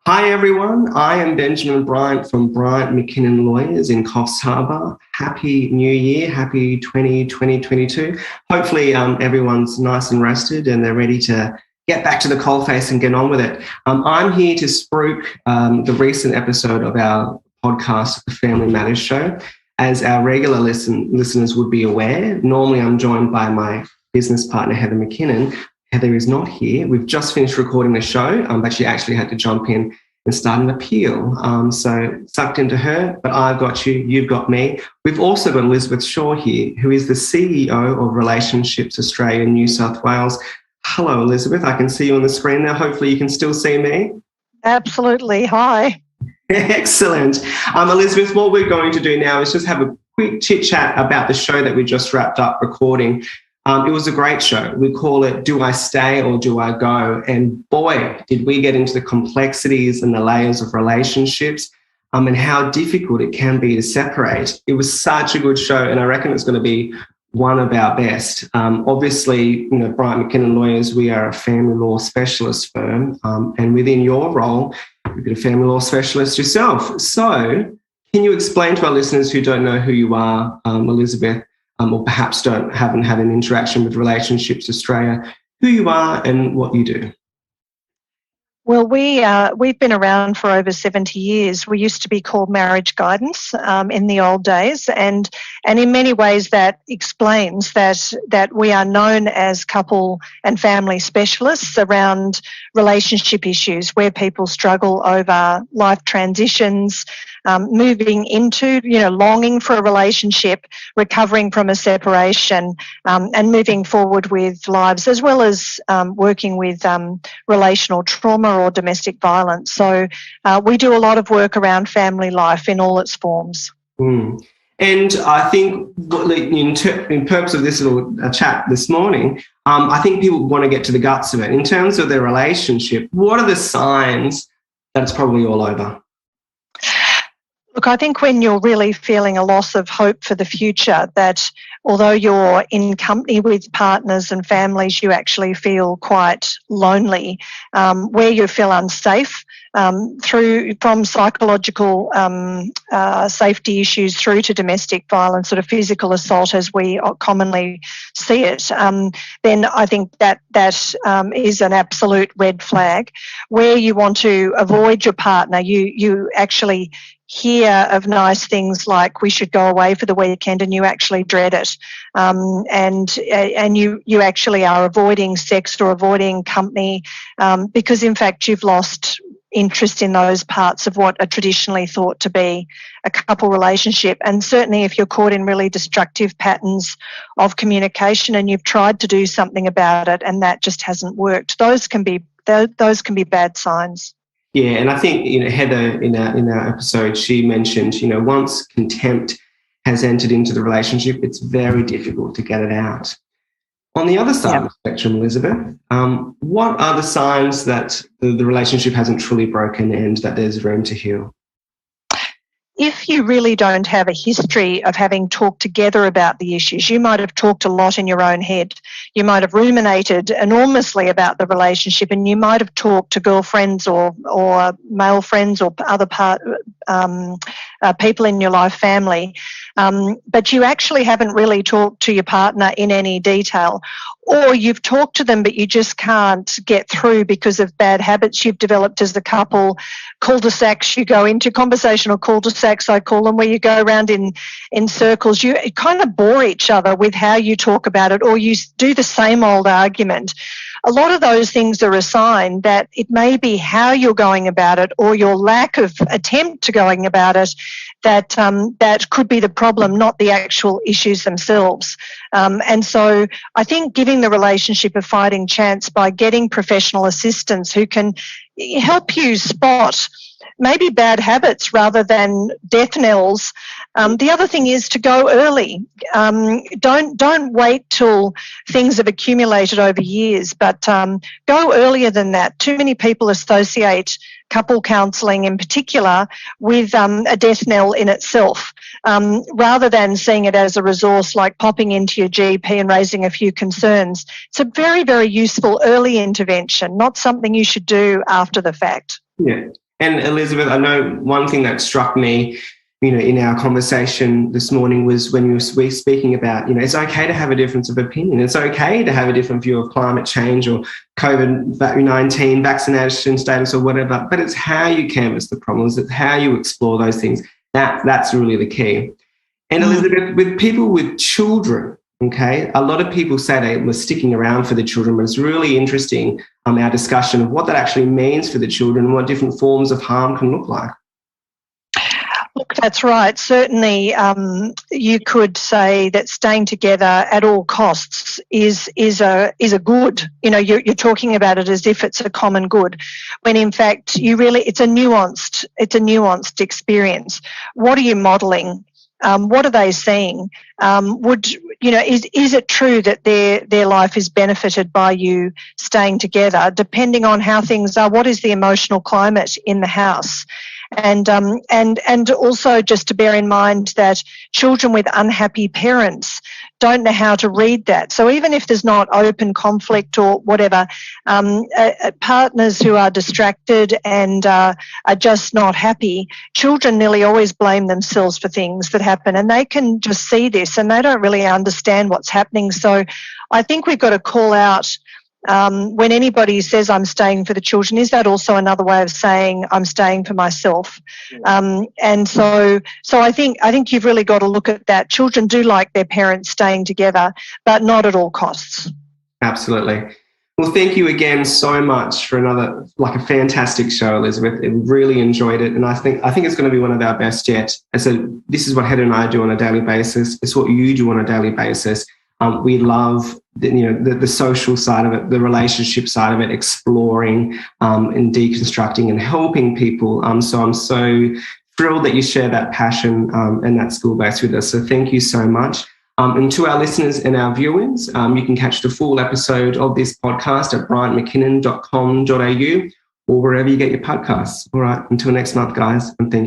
Hi everyone, I am Benjamin Bryant from Bryant McKinnon Lawyers in Coffs Harbour. Happy New Year, happy 2022. Hopefully everyone's nice and rested and they're ready to get back to the coalface and get on with it. I'm here to spruik the recent episode of our podcast, The Family Matters Show. As our regular listeners would be aware, normally I'm joined by my business partner, Heather McKinnon. Heather is not here. We've just finished recording the show, but she actually had to jump in and start an appeal. So sucked into her, but I've got you, you've got me. We've also got Elisabeth Shaw here, who is the CEO of Relationships Australia New South Wales. Hello, Elisabeth. I can see you on the screen now. Hopefully you can still see me. Absolutely. Hi. Excellent. Elisabeth, what we're going to do now is just have a quick chit-chat about the show that we just wrapped up recording. It was a great show. We call it Do I Stay or Do I Go? And boy, did we get into the complexities and the layers of relationships and how difficult it can be to separate. It was such a good show, and I reckon it's going to be one of our best. Obviously, Bryant McKinnon Lawyers, we are a family law specialist firm, and within your role, you've been a family law specialist yourself. So can you explain to our listeners who don't know who you are, Elisabeth, or perhaps haven't had an interaction with Relationships Australia, who you are and what you do? Well, we've been around for over 70 years. We used to be called Marriage Guidance in the old days, and in many ways that explains that we are known as couple and family specialists around relationship issues where people struggle over life transitions, moving into, longing for a relationship, recovering from a separation, and moving forward with lives, as well as working with relational trauma or domestic violence. So we do a lot of work around family life in all its forms. And I think in purpose of this little chat this morning, I think people want to get to the guts of it. In terms of their relationship, what are the signs that it's probably all over? Look, I think when you're really feeling a loss of hope for the future, that although you're in company with partners and families, you actually feel quite lonely, where you feel unsafe from psychological safety issues through to domestic violence, sort of physical assault as we commonly see it, then I think that is an absolute red flag. Where you want to avoid your partner, you actually hear of nice things like we should go away for the weekend and you actually dread it, and you actually are avoiding sex or avoiding company because in fact you've lost interest in those parts of what are traditionally thought to be a couple relationship. And certainly if you're caught in really destructive patterns of communication and you've tried to do something about it and that just hasn't worked, those can be bad signs. Yeah, and I think Heather in our episode, she mentioned once contempt has entered into the relationship, it's very difficult to get it out. On the other side of the spectrum, Elisabeth, what are the signs that the relationship hasn't truly broken and that there's room to heal? If you really don't have a history of having talked together about the issues, you might have talked a lot in your own head. You might have ruminated enormously about the relationship, and you might have talked to girlfriends or male friends or other people in your life, family, but you actually haven't really talked to your partner in any detail. Or you've talked to them, but you just can't get through because of bad habits you've developed as a couple, cul-de-sacs you go into, conversational cul-de-sacs I call them, where you go around in circles. You kind of bore each other with how you talk about it, or you do the same old argument. A lot of those things are a sign that it may be how you're going about it or your lack of attempt to going about it that could be the problem, not the actual issues themselves. And so I think giving the relationship a fighting chance by getting professional assistance who can help you spot maybe bad habits rather than death knells. The other thing is to go early. Don't wait till things have accumulated over years, but go earlier than that. Too many people associate couple counselling in particular with a death knell in itself, rather than seeing it as a resource like popping into your GP and raising a few concerns. It's a very, very useful early intervention, not something you should do after the fact. Yeah. And Elisabeth, I know one thing that struck me, in our conversation this morning was when you were speaking about, it's okay to have a difference of opinion. It's okay to have a different view of climate change or COVID-19 vaccination status or whatever, but it's how you canvass the problems, it's how you explore those things. That's really the key. And Elisabeth, with people with children, okay, a lot of people say they were sticking around for the children, but it's really interesting, our discussion of what that actually means for the children and what different forms of harm can look like. Look, that's right. Certainly, you could say that staying together at all costs is a good. You're talking about it as if it's a common good, when in fact it's a nuanced experience. What are you modelling? What are they seeing? Is it true that their life is benefited by you staying together? Depending on how things are, what is the emotional climate in the house? And also just to bear in mind that children with unhappy parents don't know how to read that. So even if there's not open conflict or whatever, partners who are distracted and are just not happy, children nearly always blame themselves for things that happen, and they can just see this and they don't really understand what's happening. So I think we've got to call out when anybody says I'm staying for the children, is that also another way of saying I'm staying for myself? And so I think you've really got to look at that. Children do like their parents staying together, but not at all costs. Absolutely. Well, thank you again so much for another, a fantastic show, Elisabeth. I really enjoyed it, and I think it's going to be one of our best yet. So this is what Heather and I do on a daily basis. It's what you do on a daily basis. We love the social side of it, the relationship side of it, exploring and deconstructing and helping people. So I'm so thrilled that you share that passion and that school base with us. So thank you so much. And to our listeners and our viewers, you can catch the full episode of this podcast at bryantmckinnon.com.au or wherever you get your podcasts. All right, until next month, guys, and thank you.